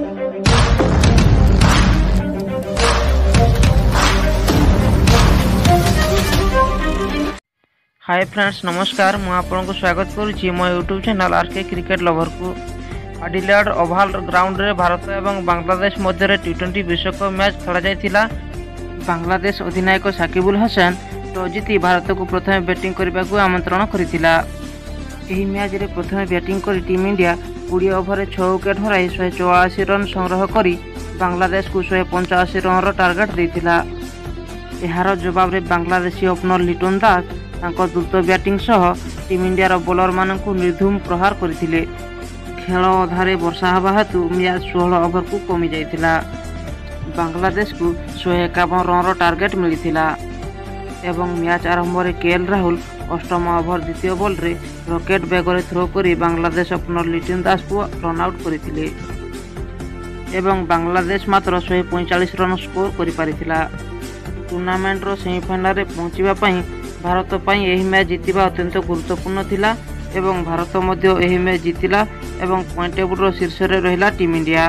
Hi friends नमस्कार मु आपको स्वागत करुच्ची मो YouTube channel RK cricket lover को। एडिलेड ओभाल ग्राउंड रे भारत एवं बांग्लादेश मध्य टी20 विश्वकप मैच खेला जाइथिला। बांग्लादेश अधिनायक साकिबुल हसन टॉस जीति भारत को प्रथम बैटिंग करने को आमंत्रण करथिला। एही मैच रे प्रथम बैटिंग करी टीम इंडिया 20 ओवर 6 विकेट हराई 184 रन संग्रह करी बांग्लादेश को 185 रन टार्गेट देथिला। एहार जवाब रे बांग्लादेशी ओपनर लिटन दास द्रुत बैटिंग सह टीम इंडिया बोलर मानक निर्धूम प्रहार करथिले। खेल अधारे वर्षा हवा हेतु मैच 16 ओवर को कमी जाइथिला। बांग्लादेश को 151 रन टार्गेट मिलिथिला एवं मैच आरंभ रे केएल राहुल अष्टम ओवर द्वितीय बॉल रे रॉकेट बेगर थ्रो करी बांग्लादेश ओपनर लिटन दास को रन आउट करथिले एवं बांग्लादेश मात्र 145 रन स्कोर करि पारिथिला। टूर्नामेंट रो सेमीफाइनल रे पहुंचीबा पई भारत पई एही मैच जीतिबा अत्यंत गुरुत्वपूर्ण थिला एवं भारत मध्य एही मैच जीतिला एवं पॉइंट टेबल रो शीर्ष रे रहिला टीम इंडिया।